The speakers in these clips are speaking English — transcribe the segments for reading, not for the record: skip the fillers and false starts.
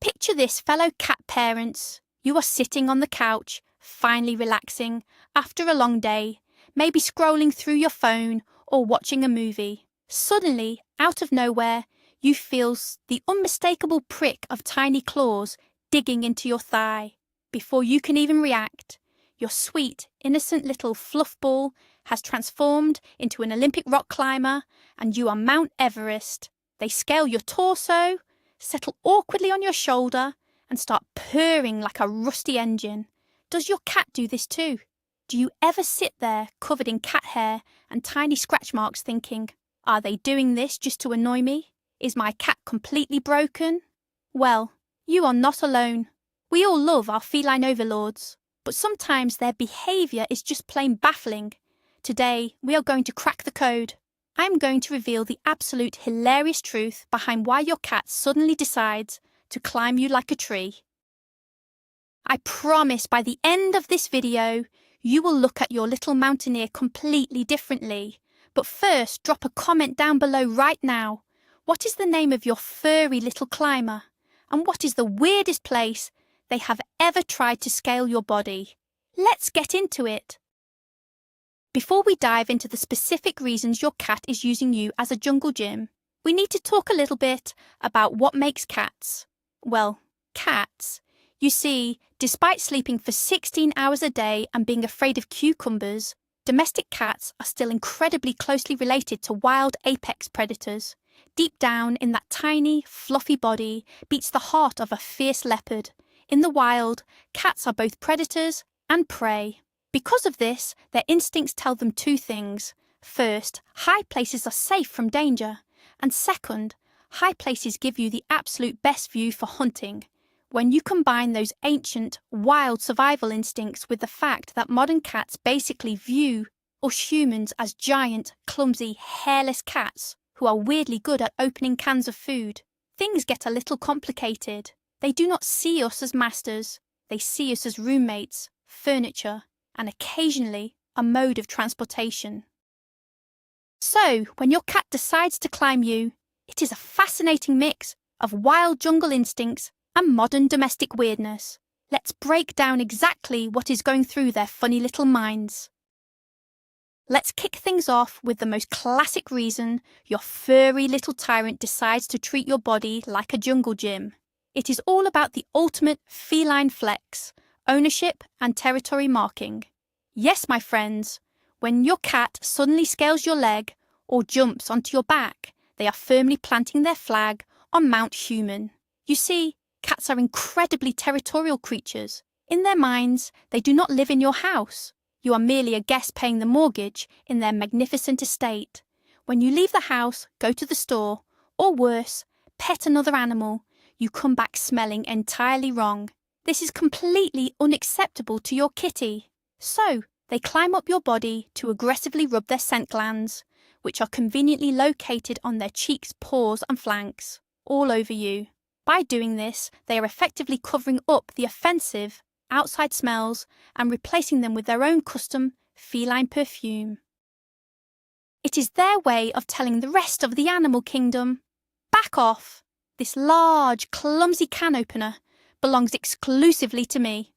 Picture this, fellow cat parents. You are sitting on the couch, finally relaxing, after a long day, maybe scrolling through your phone or watching a movie. Suddenly, out of nowhere, you feel the unmistakable prick of tiny claws digging into your thigh. Before you can even react, your sweet, innocent little fluff ball has transformed into an Olympic rock climber, and you are Mount Everest. They scale your torso, settle awkwardly on your shoulder, and start purring like a rusty engine. Does your cat do this too? Do you ever sit there covered in cat hair and tiny scratch marks thinking, are they doing this just to annoy me? Is my cat completely broken? Well, you are not alone. We all love our feline overlords, but sometimes their behaviour is just plain baffling. Today, we are going to crack the code. I'm going to reveal the absolute hilarious truth behind why your cat suddenly decides to climb you like a tree. I promise by the end of this video, you will look at your little mountaineer completely differently. But first, drop a comment down below right now. What is the name of your furry little climber? And what is the weirdest place they have ever tried to scale your body? Let's get into it. Before we dive into the specific reasons your cat is using you as a jungle gym, we need to talk a little bit about what makes cats. Well, cats. You see, despite sleeping for 16 hours a day and being afraid of cucumbers, domestic cats are still incredibly closely related to wild apex predators. Deep down in that tiny, fluffy body beats the heart of a fierce leopard. In the wild, cats are both predators and prey. Because of this, their instincts tell them two things. First, high places are safe from danger. And second, high places give you the absolute best view for hunting. When you combine those ancient, wild survival instincts with the fact that modern cats basically view us humans as giant, clumsy, hairless cats who are weirdly good at opening cans of food, things get a little complicated. They do not see us as masters. They see us as roommates, furniture, and occasionally a mode of transportation. So, when your cat decides to climb you, it is a fascinating mix of wild jungle instincts and modern domestic weirdness. Let's break down exactly what is going through their funny little minds. Let's kick things off with the most classic reason your furry little tyrant decides to treat your body like a jungle gym. It is all about the ultimate feline flex, ownership and territory marking. Yes, my friends, when your cat suddenly scales your leg or jumps onto your back, they are firmly planting their flag on Mount Human. You see, cats are incredibly territorial creatures. In their minds, they do not live in your house. You are merely a guest paying the mortgage in their magnificent estate. When you leave the house, go to the store, or worse, pet another animal, you come back smelling entirely wrong. This is completely unacceptable to your kitty. So, they climb up your body to aggressively rub their scent glands, which are conveniently located on their cheeks, paws and flanks, all over you. By doing this, they are effectively covering up the offensive outside smells and replacing them with their own custom feline perfume. It is their way of telling the rest of the animal kingdom, back off. This large, clumsy can opener belongs exclusively to me.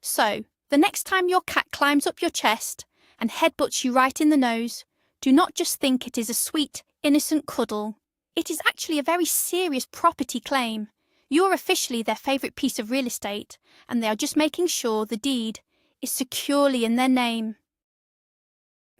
So, the next time your cat climbs up your chest and headbutts you right in the nose, do not just think it is a sweet, innocent cuddle. It is actually a very serious property claim. You are officially their favourite piece of real estate, and they are just making sure the deed is securely in their name.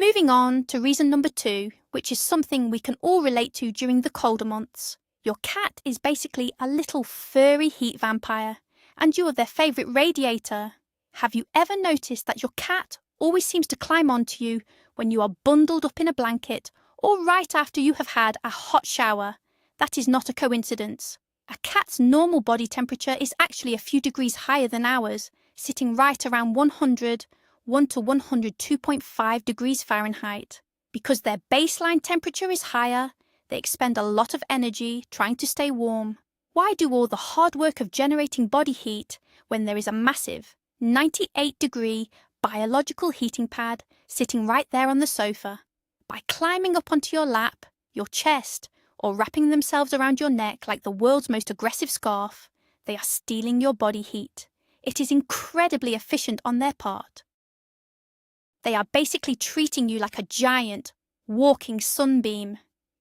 Moving on to reason number 2, which is something we can all relate to during the colder months. Your cat is basically a little furry heat vampire, and you are their favourite radiator. Have you ever noticed that your cat always seems to climb onto you when you are bundled up in a blanket or right after you have had a hot shower? That is not a coincidence. A cat's normal body temperature is actually a few degrees higher than ours, sitting right around 1 to 102.5 degrees Fahrenheit. Because their baseline temperature is higher, they expend a lot of energy trying to stay warm. Why do all the hard work of generating body heat when there is a massive 98-degree biological heating pad sitting right there on the sofa? By climbing up onto your lap, your chest, or wrapping themselves around your neck like the world's most aggressive scarf, They are stealing your body heat. It is incredibly efficient on their part. They are basically treating you like a giant, walking sunbeam.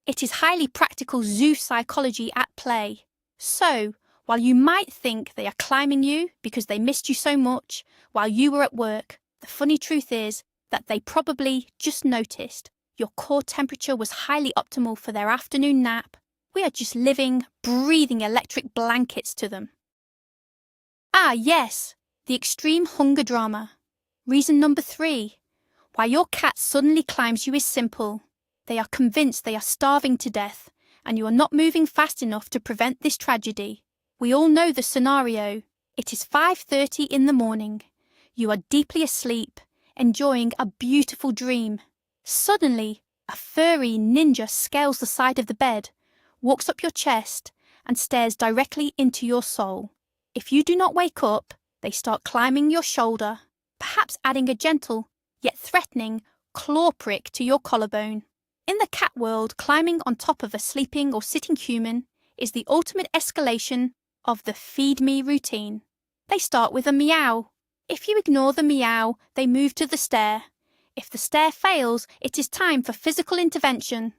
It is highly practical zoopsychology at play. So, while you might think they are climbing you because they missed you so much while you were at work, the funny truth is that they probably just noticed your core temperature was highly optimal for their afternoon nap. We are just living, breathing electric blankets to them. Ah, yes, the extreme hunger drama. Reason number 3. Why your cat suddenly climbs you is simple. They are convinced they are starving to death, and you are not moving fast enough to prevent this tragedy. We all know the scenario. It is 5:30 in the morning. You are deeply asleep, enjoying a beautiful dream. Suddenly, a furry ninja scales the side of the bed, walks up your chest, and stares directly into your soul. If you do not wake up, they start climbing your shoulder, perhaps adding a gentle, yet threatening, claw prick to your collarbone. In the cat world, climbing on top of a sleeping or sitting human is the ultimate escalation of the feed me routine. They start with a meow. If you ignore the meow, they move to the stare. If the stare fails, it is time for physical intervention.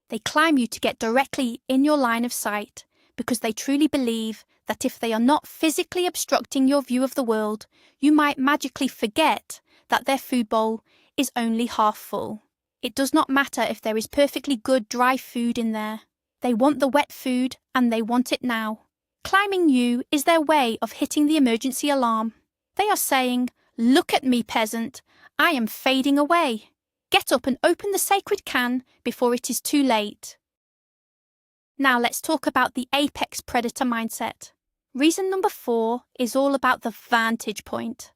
They climb you to get directly in your line of sight because they truly believe that if they are not physically obstructing your view of the world, you might magically forget that their food bowl is only half full. It does not matter if there is perfectly good dry food in there. They want the wet food, and they want it now. Climbing you is their way of hitting the emergency alarm. They are saying, "Look at me, peasant. I am fading away. Get up and open the sacred can before it is too late." Now let's talk about the apex predator mindset. Reason number 4 is all about the vantage point.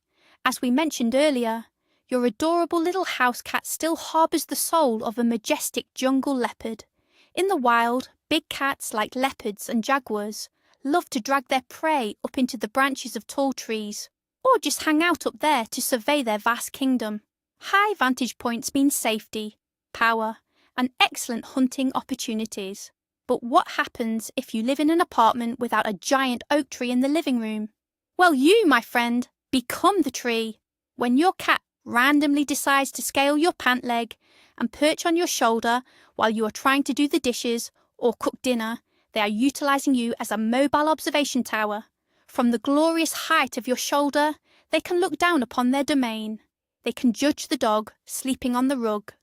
As we mentioned earlier, your adorable little house cat still harbours the soul of a majestic jungle leopard. In the wild, big cats like leopards and jaguars love to drag their prey up into the branches of tall trees, or just hang out up there to survey their vast kingdom. High vantage points mean safety, power, and excellent hunting opportunities. But what happens if you live in an apartment without a giant oak tree in the living room? Well, you, my friend, become the tree. When your cat randomly decides to scale your pant leg and perch on your shoulder while you are trying to do the dishes or cook dinner, they are utilizing you as a mobile observation tower. From the glorious height of your shoulder, they can look down upon their domain. They can judge the dog sleeping on the rug.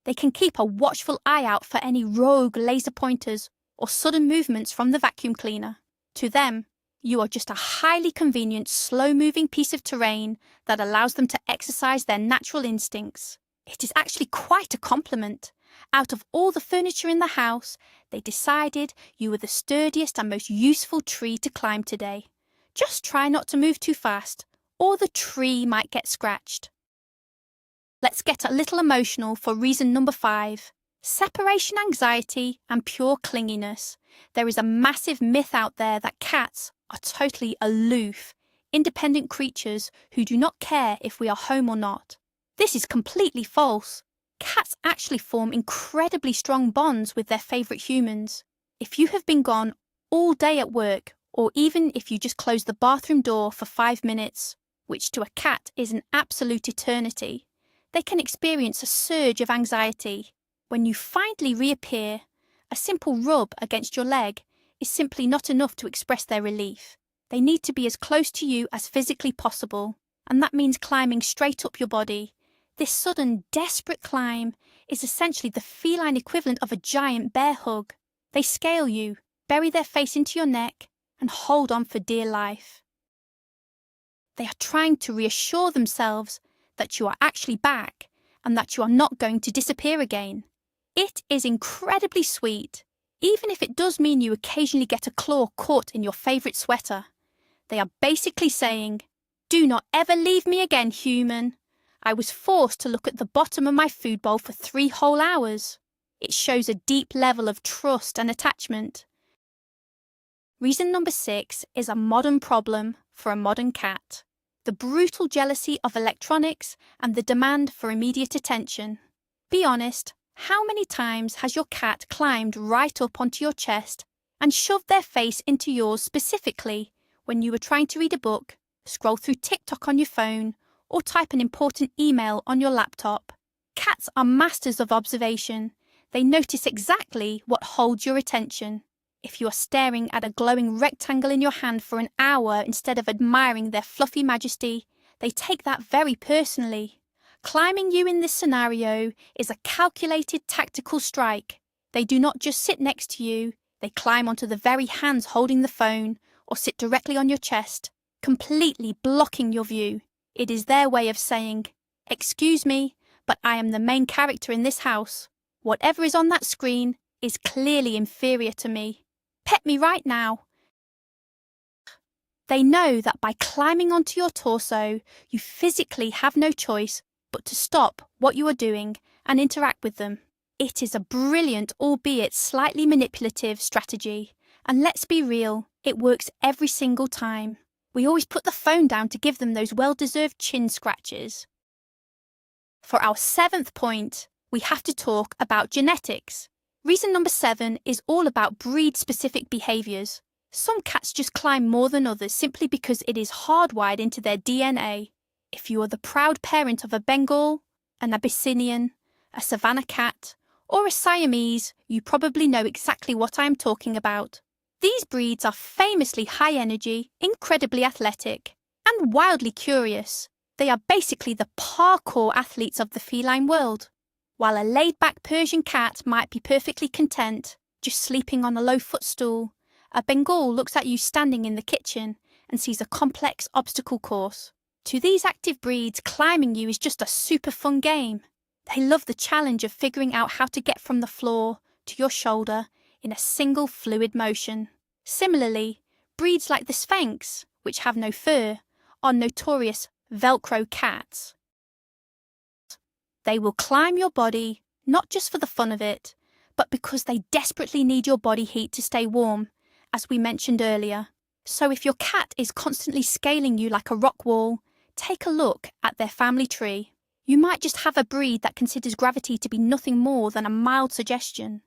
They can keep a watchful eye out for any rogue laser pointers or sudden movements from the vacuum cleaner. To them, you are just a highly convenient, slow-moving piece of terrain that allows them to exercise their natural instincts. It is actually quite a compliment. Out of all the furniture in the house, they decided you were the sturdiest and most useful tree to climb today. Just try not to move too fast, or the tree might get scratched. Let's get a little emotional for reason number 5. Separation anxiety and pure clinginess. There is a massive myth out there that cats are totally aloof, independent creatures who do not care if we are home or not. This is completely false. Cats actually form incredibly strong bonds with their favourite humans. If you have been gone all day at work, or even if you just close the bathroom door for 5 minutes, which to a cat is an absolute eternity, they can experience a surge of anxiety. When you finally reappear, a simple rub against your leg is simply not enough to express their relief. They need to be as close to you as physically possible, and that means climbing straight up your body. This sudden, desperate climb is essentially the feline equivalent of a giant bear hug. They scale you, bury their face into your neck, and hold on for dear life. They are trying to reassure themselves that you are actually back and that you are not going to disappear again. It is incredibly sweet, even if it does mean you occasionally get a claw caught in your favourite sweater. They are basically saying, "Do not ever leave me again, human. I was forced to look at the bottom of my food bowl for 3 whole hours." It shows a deep level of trust and attachment. Reason number 6 is a modern problem for a modern cat. The brutal jealousy of electronics and the demand for immediate attention. Be honest, how many times has your cat climbed right up onto your chest and shove their face into yours specifically when you were trying to read a book, scroll through TikTok on your phone, or type an important email on your laptop. Cats are masters of observation. They notice exactly what holds your attention. If you are staring at a glowing rectangle in your hand for an hour instead of admiring their fluffy majesty, they take that very personally. Climbing you in this scenario is a calculated tactical strike. They do not just sit next to you, they climb onto the very hands holding the phone or sit directly on your chest, completely blocking your view. It is their way of saying, "Excuse me, but I am the main character in this house. Whatever is on that screen is clearly inferior to me. Pet me right now." They know that by climbing onto your torso, you physically have no choice but to stop what you are doing and interact with them. It is a brilliant, albeit slightly manipulative strategy. And let's be real, it works every single time. We always put the phone down to give them those well-deserved chin scratches. For our 7th point, we have to talk about genetics. Reason number 7 is all about breed-specific behaviours. Some cats just climb more than others simply because it is hardwired into their DNA. If you are the proud parent of a Bengal, an Abyssinian, a Savannah cat, or a Siamese, you probably know exactly what I am talking about. These breeds are famously high energy, incredibly athletic, and wildly curious. They are basically the parkour athletes of the feline world. While a laid-back Persian cat might be perfectly content, just sleeping on a low footstool, a Bengal looks at you standing in the kitchen and sees a complex obstacle course. To these active breeds, climbing you is just a super fun game. They love the challenge of figuring out how to get from the floor to your shoulder in a single fluid motion. Similarly, breeds like the Sphynx, which have no fur, are notorious Velcro cats. They will climb your body, not just for the fun of it, but because they desperately need your body heat to stay warm, as we mentioned earlier. So if your cat is constantly scaling you like a rock wall, take a look at their family tree. You might just have a breed that considers gravity to be nothing more than a mild suggestion.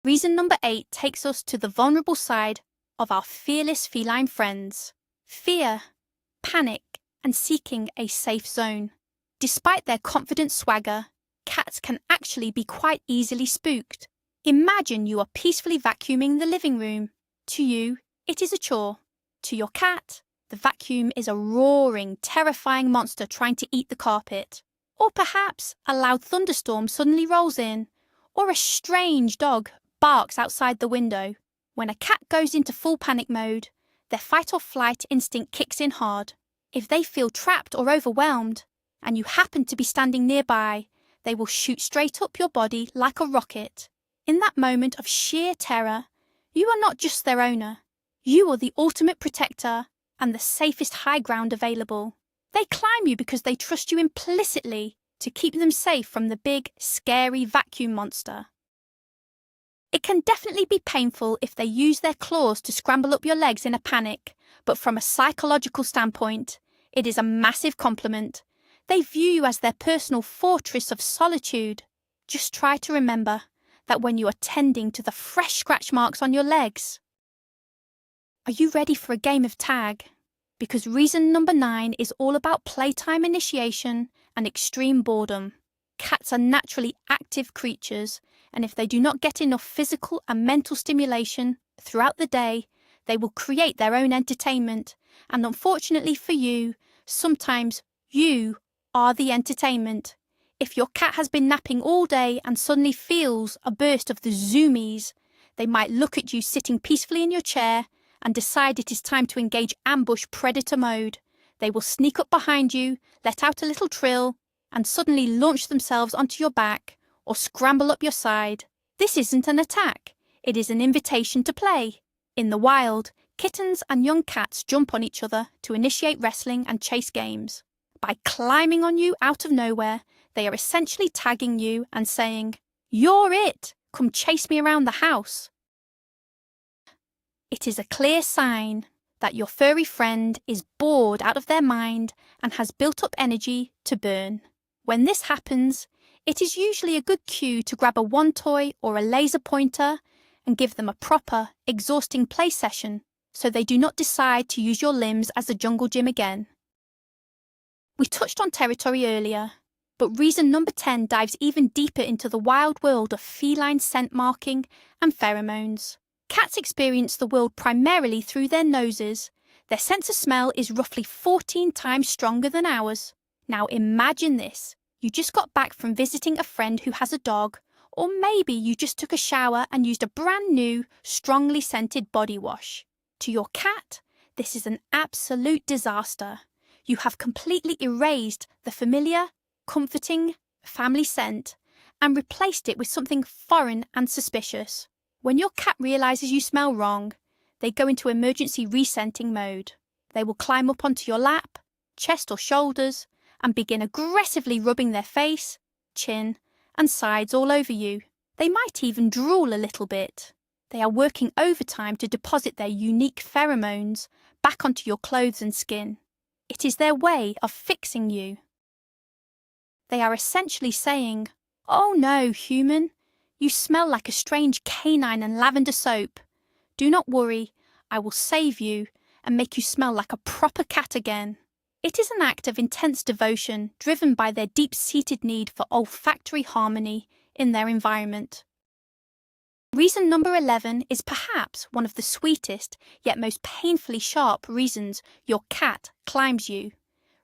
Reason number 8 takes us to the vulnerable side of our fearless feline friends. Fear, panic, and seeking a safe zone. Despite their confident swagger, cats can actually be quite easily spooked. Imagine you are peacefully vacuuming the living room. To you, it is a chore. To your cat, the vacuum is a roaring, terrifying monster trying to eat the carpet. Or perhaps a loud thunderstorm suddenly rolls in, or a strange dog barks outside the window. When a cat goes into full panic mode, their fight or flight instinct kicks in hard. If they feel trapped or overwhelmed, and you happen to be standing nearby, they will shoot straight up your body like a rocket. In that moment of sheer terror, you are not just their owner. You are the ultimate protector and the safest high ground available. They climb you because they trust you implicitly to keep them safe from the big, scary vacuum monster. It can definitely be painful if they use their claws to scramble up your legs in a panic, but from a psychological standpoint, it is a massive compliment. They view you as their personal fortress of solitude. Just try to remember that when you are tending to the fresh scratch marks on your legs. Are you ready for a game of tag? Because reason number 9 is all about playtime initiation and extreme boredom. Cats are naturally active creatures, and if they do not get enough physical and mental stimulation throughout the day, they will create their own entertainment, and unfortunately for you, sometimes you are the entertainment. If your cat has been napping all day and suddenly feels a burst of the zoomies, they might look at you sitting peacefully in your chair and decide it is time to engage ambush predator mode. They will sneak up behind you, let out a little trill, and suddenly launch themselves onto your back or scramble up your side. This isn't an attack, it is an invitation to play. In the wild, kittens and young cats jump on each other to initiate wrestling and chase games. By climbing on you out of nowhere, they are essentially tagging you and saying, "You're it! Come chase me around the house." It is a clear sign that your furry friend is bored out of their mind and has built up energy to burn. When this happens, it is usually a good cue to grab a wand toy or a laser pointer and give them a proper, exhausting play session so they do not decide to use your limbs as a jungle gym again. We touched on territory earlier, but reason number 10 dives even deeper into the wild world of feline scent marking and pheromones. Cats experience the world primarily through their noses. Their sense of smell is roughly 14 times stronger than ours. Now imagine this. You just got back from visiting a friend who has a dog, or maybe you just took a shower and used a brand new, strongly scented body wash. To your cat, this is an absolute disaster. You have completely erased the familiar, comforting family scent and replaced it with something foreign and suspicious. When your cat realizes you smell wrong, they go into emergency rescenting mode. They will climb up onto your lap, chest or shoulders, and begin aggressively rubbing their face, chin, and sides all over you. They might even drool a little bit. They are working overtime to deposit their unique pheromones back onto your clothes and skin. It is their way of fixing you. They are essentially saying, "Oh no, human, you smell like a strange canine and lavender soap. Do not worry, I will save you and make you smell like a proper cat again." It is an act of intense devotion driven by their deep-seated need for olfactory harmony in their environment. Reason number 11 is perhaps one of the sweetest yet most painfully sharp reasons your cat climbs you.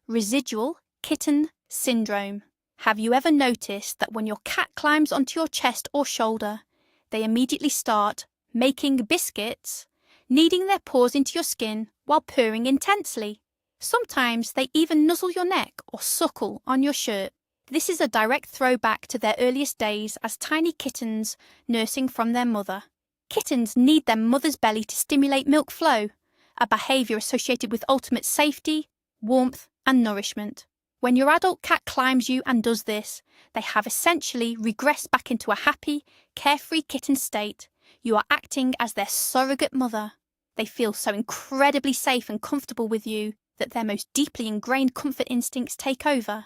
Residual kitten syndrome. Have you ever noticed that when your cat climbs onto your chest or shoulder, they immediately start making biscuits, kneading their paws into your skin while purring intensely? Sometimes they even nuzzle your neck or suckle on your shirt. This is a direct throwback to their earliest days as tiny kittens nursing from their mother. Kittens need their mother's belly to stimulate milk flow, a behaviour associated with ultimate safety, warmth, and nourishment. When your adult cat climbs you and does this, they have essentially regressed back into a happy, carefree kitten state. You are acting as their surrogate mother. They feel so incredibly safe and comfortable with you that their most deeply ingrained comfort instincts take over.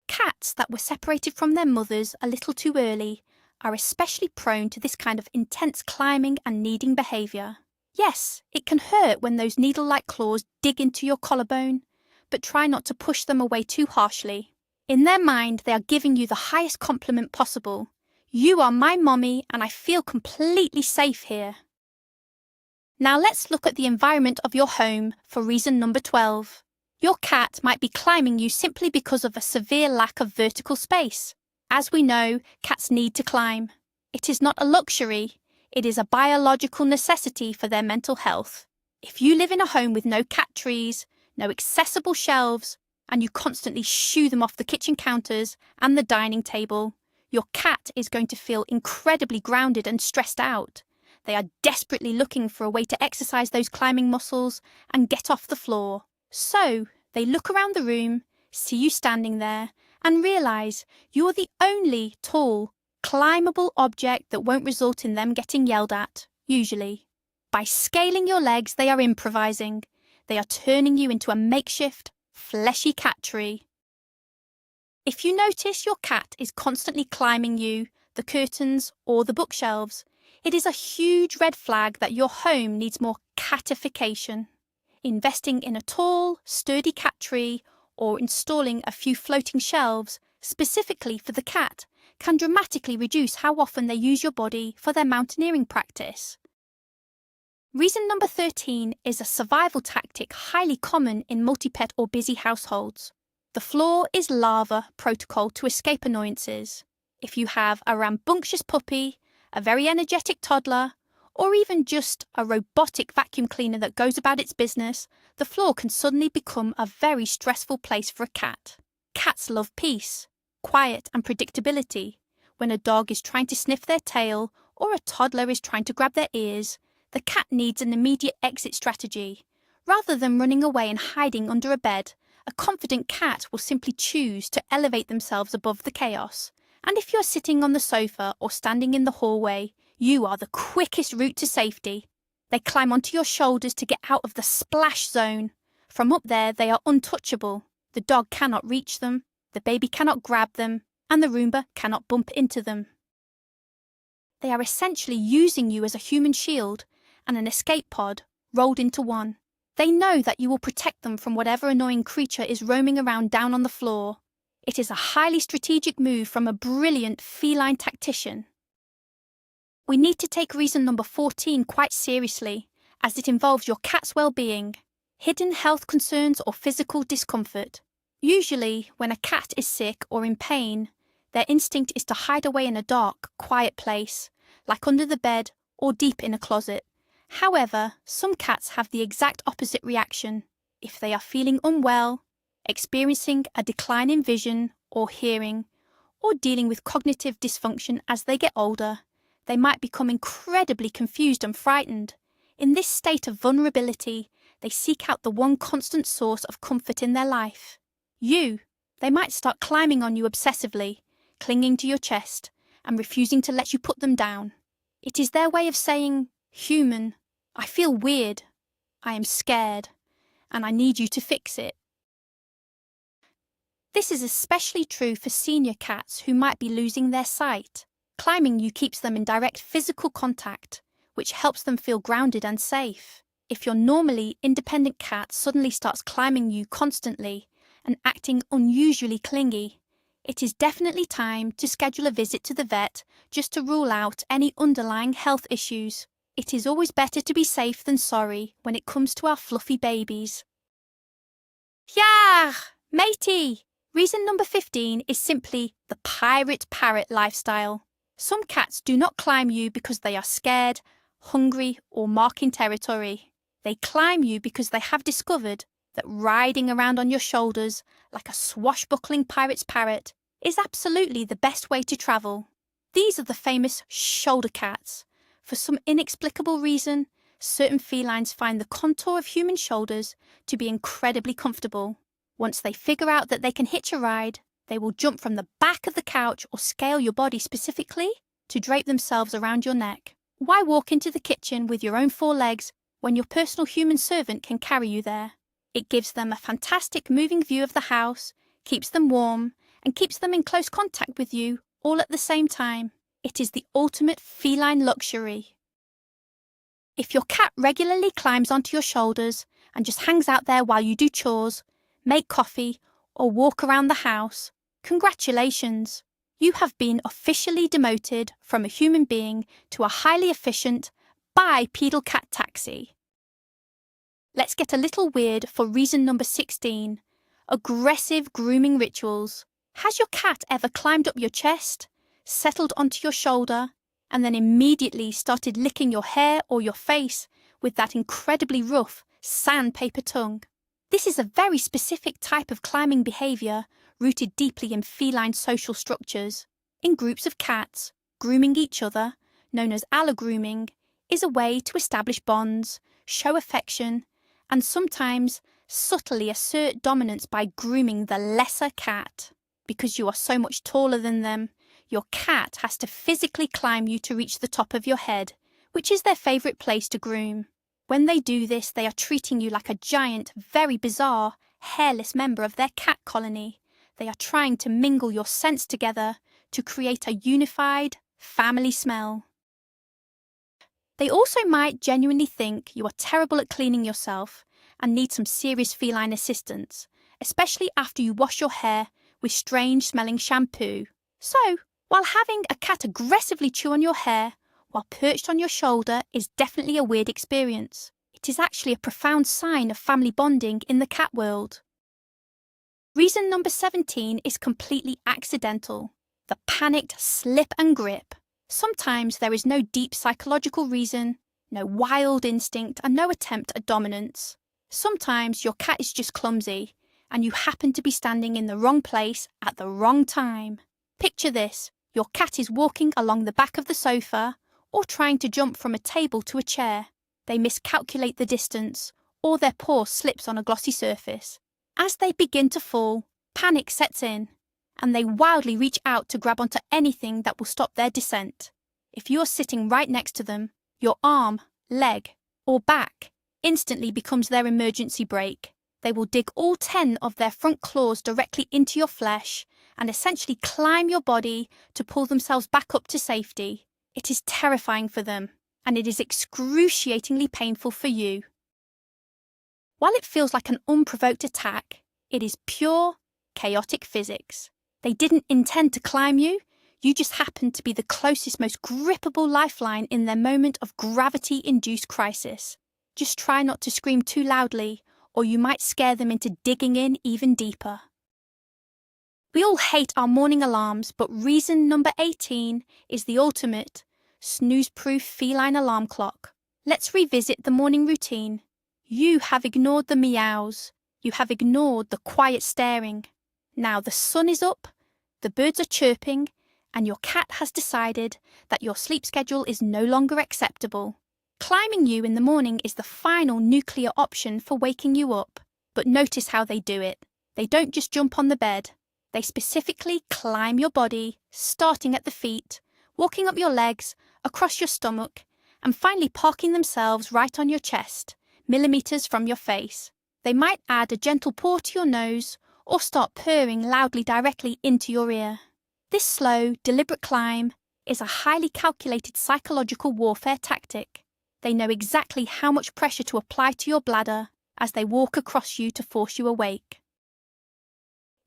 Cats that were separated from their mothers a little too early are especially prone to this kind of intense climbing and kneading behaviour. Yes, it can hurt when those needle-like claws dig into your collarbone, but try not to push them away too harshly. In their mind, they are giving you the highest compliment possible. You are my mommy and I feel completely safe here. Now let's look at the environment of your home for reason number 12. Your cat might be climbing you simply because of a severe lack of vertical space. As we know, cats need to climb. It is not a luxury, it is a biological necessity for their mental health. If you live in a home with no cat trees, no accessible shelves, and you constantly shoo them off the kitchen counters and the dining table, your cat is going to feel incredibly grounded and stressed out. They are desperately looking for a way to exercise those climbing muscles and get off the floor. So they look around the room, see you standing there, and realise you are the only tall, climbable object that won't result in them getting yelled at, usually. By scaling your legs, they are improvising. They are turning you into a makeshift, fleshy cat tree. If you notice your cat is constantly climbing you, the curtains, or the bookshelves, it is a huge red flag that your home needs more catification. Investing in a tall, sturdy cat tree or installing a few floating shelves specifically for the cat can dramatically reduce how often they use your body for their mountaineering practice. Reason number 13 is a survival tactic highly common in multi-pet or busy households. The floor is lava protocol to escape annoyances. If you have a rambunctious puppy, a very energetic toddler, or even just a robotic vacuum cleaner that goes about its business, the floor can suddenly become a very stressful place for a cat. Cats love peace, quiet and predictability. When a dog is trying to sniff their tail or a toddler is trying to grab their ears, the cat needs an immediate exit strategy. Rather than running away and hiding under a bed, a confident cat will simply choose to elevate themselves above the chaos. And if you're sitting on the sofa or standing in the hallway, you are the quickest route to safety. They climb onto your shoulders to get out of the splash zone. From up there, they are untouchable. The dog cannot reach them, the baby cannot grab them, and the Roomba cannot bump into them. They are essentially using you as a human shield and an escape pod rolled into one. They know that you will protect them from whatever annoying creature is roaming around down on the floor. It is a highly strategic move from a brilliant feline tactician. We need to take reason number 14 quite seriously, as it involves your cat's well-being, hidden health concerns or physical discomfort. Usually, when a cat is sick or in pain, their instinct is to hide away in a dark, quiet place, like under the bed or deep in a closet. However, some cats have the exact opposite reaction. If they are feeling unwell, experiencing a decline in vision or hearing, or dealing with cognitive dysfunction as they get older, they might become incredibly confused and frightened. In this state of vulnerability, they seek out the one constant source of comfort in their life. You. They might start climbing on you obsessively, clinging to your chest, and refusing to let you put them down. It is their way of saying, "Human, I feel weird, I am scared, and I need you to fix it." This is especially true for senior cats who might be losing their sight. Climbing you keeps them in direct physical contact, which helps them feel grounded and safe. If your normally independent cat suddenly starts climbing you constantly and acting unusually clingy, it is definitely time to schedule a visit to the vet just to rule out any underlying health issues. It is always better to be safe than sorry when it comes to our fluffy babies. Yah! Matey! Reason number 15 is simply the pirate parrot lifestyle. Some cats do not climb you because they are scared, hungry, or marking territory. They climb you because they have discovered that riding around on your shoulders like a swashbuckling pirate's parrot is absolutely the best way to travel. These are the famous shoulder cats. For some inexplicable reason, certain felines find the contour of human shoulders to be incredibly comfortable. Once they figure out that they can hitch a ride, they will jump from the back of the couch or scale your body specifically to drape themselves around your neck. Why walk into the kitchen with your own 4 legs when your personal human servant can carry you there? It gives them a fantastic moving view of the house, keeps them warm, and keeps them in close contact with you all at the same time. It is the ultimate feline luxury. If your cat regularly climbs onto your shoulders and just hangs out there while you do chores, make coffee, or walk around the house, congratulations! You have been officially demoted from a human being to a highly efficient, bipedal cat taxi. Let's get a little weird for reason number 16, aggressive grooming rituals. Has your cat ever climbed up your chest, settled onto your shoulder, and then immediately started licking your hair or your face with that incredibly rough sandpaper tongue? This is a very specific type of climbing behaviour rooted deeply in feline social structures. In groups of cats, grooming each other, known as allogrooming, is a way to establish bonds, show affection, and sometimes subtly assert dominance by grooming the lesser cat. Because you are so much taller than them, your cat has to physically climb you to reach the top of your head, which is their favourite place to groom. When they do this, they are treating you like a giant, very bizarre, hairless member of their cat colony. They are trying to mingle your scents together to create a unified, family smell. They also might genuinely think you are terrible at cleaning yourself and need some serious feline assistance, especially after you wash your hair with strange-smelling shampoo. So, while having a cat aggressively chew on your hair while perched on your shoulder is definitely a weird experience, it is actually a profound sign of family bonding in the cat world. Reason number 17 is completely accidental, the panicked slip and grip. Sometimes there is no deep psychological reason, no wild instinct, and no attempt at dominance. Sometimes your cat is just clumsy, and you happen to be standing in the wrong place at the wrong time. Picture this: your cat is walking along the back of the sofa, or trying to jump from a table to a chair. They miscalculate the distance, or their paw slips on a glossy surface. As they begin to fall, panic sets in, and they wildly reach out to grab onto anything that will stop their descent. If you are sitting right next to them, your arm, leg, or back instantly becomes their emergency brake. They will dig all 10 of their front claws directly into your flesh and essentially climb your body to pull themselves back up to safety. It is terrifying for them, and it is excruciatingly painful for you. While it feels like an unprovoked attack, it is pure, chaotic physics. They didn't intend to climb you, you just happened to be the closest, most grippable lifeline in their moment of gravity-induced crisis. Just try not to scream too loudly, or you might scare them into digging in even deeper. We all hate our morning alarms, but reason number 18 is the ultimate, snooze-proof feline alarm clock. Let's revisit the morning routine. You have ignored the meows. You have ignored the quiet staring. Now the sun is up, the birds are chirping, and your cat has decided that your sleep schedule is no longer acceptable. Climbing you in the morning is the final nuclear option for waking you up. But notice how they do it. They don't just jump on the bed. They specifically climb your body, starting at the feet, walking up your legs, across your stomach, and finally parking themselves right on your chest, millimeters from your face. They might add a gentle paw to your nose or start purring loudly directly into your ear. This slow, deliberate climb is a highly calculated psychological warfare tactic. They know exactly how much pressure to apply to your bladder as they walk across you to force you awake.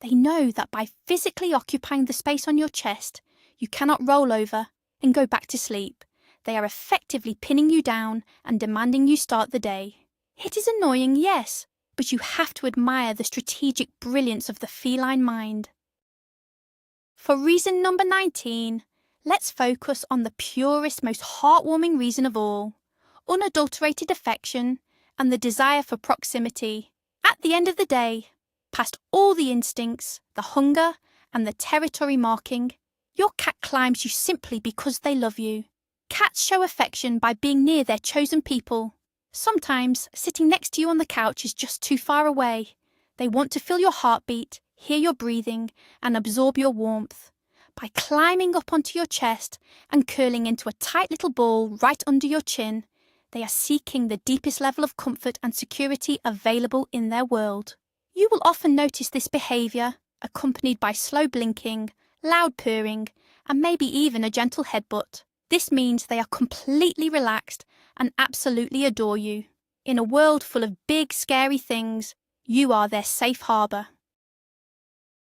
They know that by physically occupying the space on your chest, you cannot roll over and go back to sleep. They are effectively pinning you down and demanding you start the day. It is annoying, yes, but you have to admire the strategic brilliance of the feline mind. For reason number 19, let's focus on the purest, most heartwarming reason of all: unadulterated affection and the desire for proximity. At the end of the day, past all the instincts, the hunger, and the territory marking, your cat climbs you simply because they love you. Cats show affection by being near their chosen people. Sometimes sitting next to you on the couch is just too far away. They want to feel your heartbeat, hear your breathing, and absorb your warmth. By climbing up onto your chest and curling into a tight little ball right under your chin, they are seeking the deepest level of comfort and security available in their world. You will often notice this behaviour, accompanied by slow blinking, loud purring, and maybe even a gentle headbutt. This means they are completely relaxed and absolutely adore you. In a world full of big, scary things, you are their safe harbour.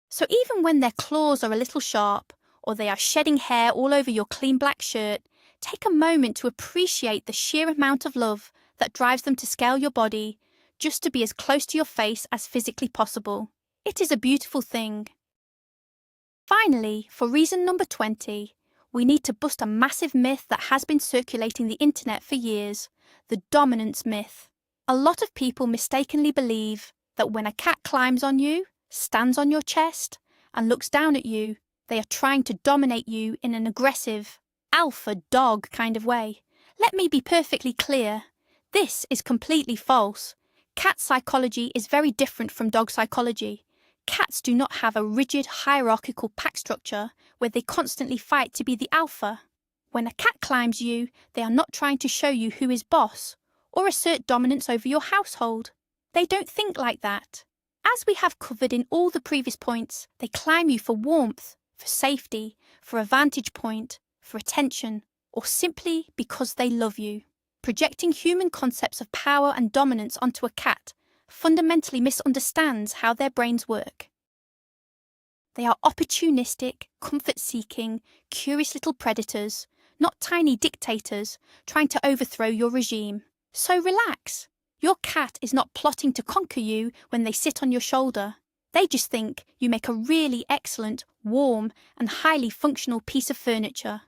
So even when their claws are a little sharp, or they are shedding hair all over your clean black shirt, take a moment to appreciate the sheer amount of love that drives them to scale your body, just to be as close to your face as physically possible. It is a beautiful thing. Finally, for reason number 20, we need to bust a massive myth that has been circulating the internet for years: the dominance myth. A lot of people mistakenly believe that when a cat climbs on you, stands on your chest, and looks down at you, they are trying to dominate you in an aggressive, alpha dog kind of way. Let me be perfectly clear. This is completely false. Cat psychology is very different from dog psychology. Cats do not have a rigid hierarchical pack structure where they constantly fight to be the alpha. When a cat climbs you, they are not trying to show you who is boss or assert dominance over your household. They don't think like that. As we have covered in all the previous points, they climb you for warmth, for safety, for a vantage point, for attention, or simply because they love you. Projecting human concepts of power and dominance onto a cat fundamentally misunderstands how their brains work. They are opportunistic, comfort-seeking, curious little predators, not tiny dictators trying to overthrow your regime. So relax. Your cat is not plotting to conquer you when they sit on your shoulder. They just think you make a really excellent, warm, and highly functional piece of furniture.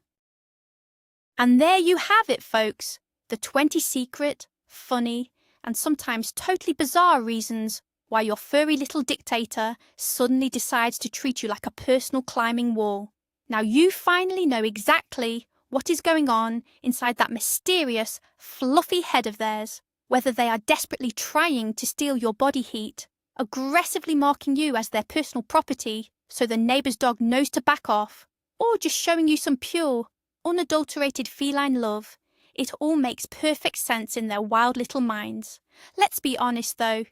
And there you have it, folks. The 20 secret, funny, and sometimes totally bizarre reasons why your furry little dictator suddenly decides to treat you like a personal climbing wall. Now you finally know exactly what is going on inside that mysterious, fluffy head of theirs, whether they are desperately trying to steal your body heat, aggressively marking you as their personal property so the neighbour's dog knows to back off, or just showing you some pure, unadulterated feline love. It all makes perfect sense in their wild little minds. Let's be honest though,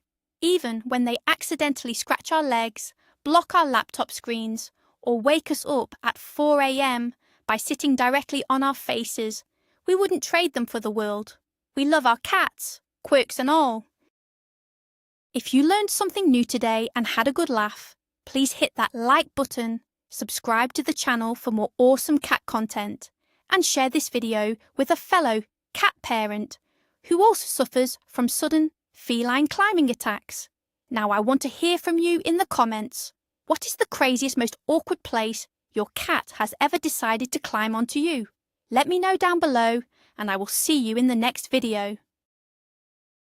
even when they accidentally scratch our legs, block our laptop screens, or wake us up at 4 a.m. by sitting directly on our faces. We wouldn't trade them for the world. We love our cats, quirks and all. If you learned something new today and had a good laugh, please hit that like button, subscribe to the channel for more awesome cat content, and share this video with a fellow cat parent who also suffers from sudden feline climbing attacks. Now I want to hear from you in the comments. What is the craziest, most awkward place your cat has ever decided to climb onto you? Let me know down below, and I will see you in the next video.